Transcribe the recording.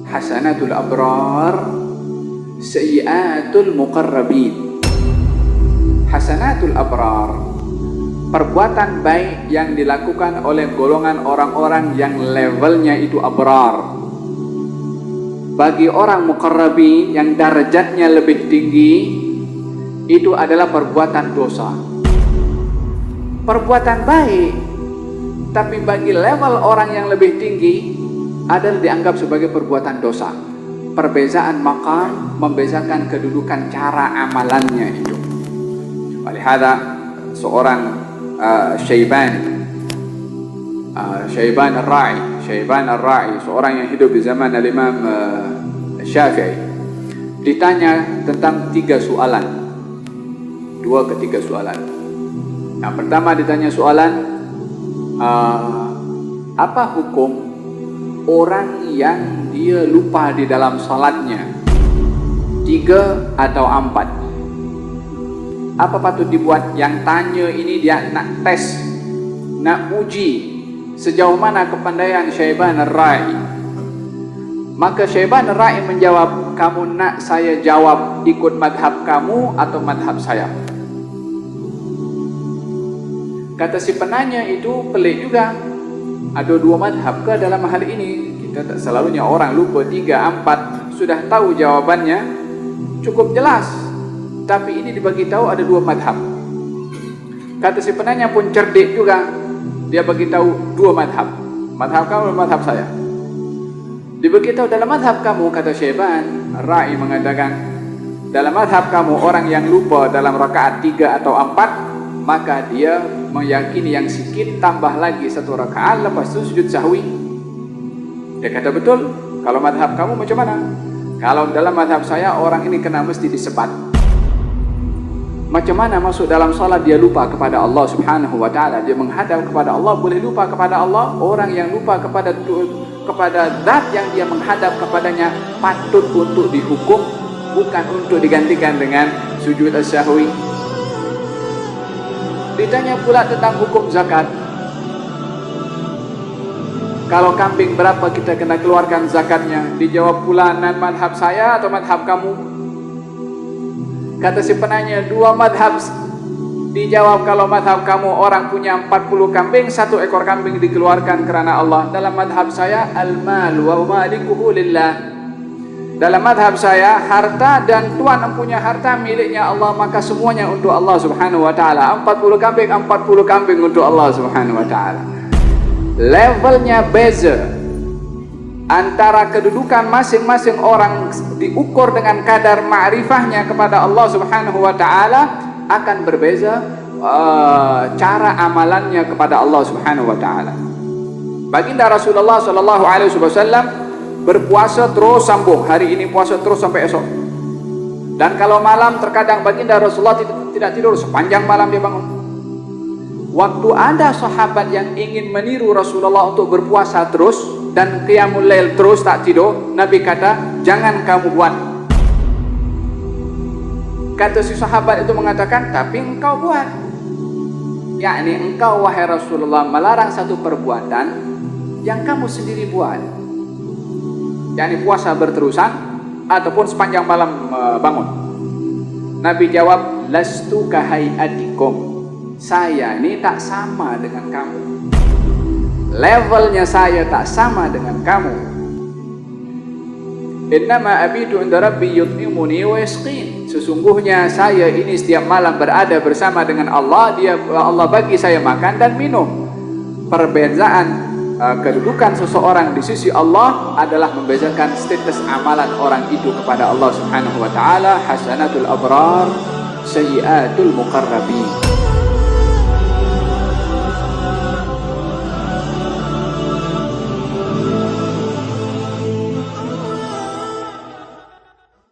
Hasanatul abrar, sayyiatul muqarrabin. Hasanatul abrar, perbuatan baik yang dilakukan oleh golongan orang-orang yang levelnya itu abrar. Bagi orang muqarrabin yang darajatnya lebih tinggi, itu adalah perbuatan dosa. Perbuatan baik, tapi bagi level orang yang lebih tinggi adalah dianggap sebagai perbuatan dosa. Perbezaan maqam membezakan kedudukan cara amalannya itu. Walihada seorang Syaiban Ar-Ra'i, seorang yang hidup di zaman Al-Imam Syafi'i, ditanya tentang 3 soalan, 2 ke 3 soalan. Yang pertama ditanya soalan, apa hukum orang yang dia lupa di dalam salatnya 3 atau 4? Apa patut dibuat? Yang tanya ini dia nak tes, nak uji sejauh mana kepandaian Syaiban Ar-Ra'i. Maka Syaiban Ar-Ra'i menjawab, kamu nak saya jawab ikut madhab kamu atau madhab saya? Kata si penanya itu pelik juga. Ada 2 madhab ke dalam hal ini? Kita tak selalunya orang lupa 3, 4 sudah tahu jawabannya cukup jelas, tapi ini dibagi tahu ada 2 madhab. Kata si penanya pun cerdik juga, dia bagi tahu 2 madhab. Madhab kamu dan madhab saya. Dibagi tahu dalam madhab kamu, kata Syaiban Ar-Ra'i mengatakan, dalam madhab kamu orang yang lupa dalam rakaat 3 atau 4, maka dia meyakini yang sikit tambah lagi 1 rakaat, lepas itu sujud sahwi. Dia kata betul. Kalau madhab kamu macam mana? Kalau dalam madhab saya orang ini kena mesti disebat. Macam mana masuk dalam salat dia lupa kepada Allah Subhanahu wa ta'ala? Dia menghadap kepada Allah, boleh lupa kepada Allah? Orang yang lupa kepada zat yang dia menghadap kepadanya patut untuk dihukum, bukan untuk digantikan dengan sujud as-sahwi. Ditanya pula tentang hukum zakat. Kalau kambing berapa kita kena keluarkan zakatnya? Dijawab pula, nan madhab saya atau madhab kamu? Kata si penanya, 2 madhab. Dijawab, kalau madhab kamu orang punya 40 kambing, 1 ekor kambing dikeluarkan kerana Allah. Dalam madhab saya, al-mal wa malikuhu lillah. Dalam madhab saya, harta dan tuan empunya harta miliknya Allah, maka semuanya untuk Allah Subhanahu wa ta'ala. 40 kambing untuk Allah Subhanahu wa ta'ala. Levelnya beza antara kedudukan masing-masing orang diukur dengan kadar ma'rifahnya kepada Allah Subhanahu wa ta'ala, akan berbeza cara amalannya kepada Allah Subhanahu wa ta'ala. Baginda Rasulullah sallallahu alaihi wasallam berpuasa terus sambung, hari ini puasa terus sampai esok. Dan kalau malam terkadang baginda Rasulullah tidak tidur, sepanjang malam dia bangun. Waktu ada sahabat yang ingin meniru Rasulullah untuk berpuasa terus dan qiyamul lail terus tak tidur, Nabi kata, jangan kamu buat. Kata si sahabat itu mengatakan, tapi engkau buat. Yakni engkau wahai Rasulullah melarang satu perbuatan yang kamu sendiri buat. Yakni puasa berterusan ataupun sepanjang malam bangun. Nabi jawab, lastu kahayatikum. Saya ini tak sama dengan kamu. Levelnya saya tak sama dengan kamu. Innama abidu inda rabbi yut'imuni wa yasqin. Sesungguhnya saya ini setiap malam berada bersama dengan Allah. Allah bagi saya makan dan minum. Perbezaan kedudukan seseorang di sisi Allah adalah membezakan status amalan orang itu kepada Allah Subhanahu wa ta'ala. Hasanatul abrar, sayyiatul muqarrabin.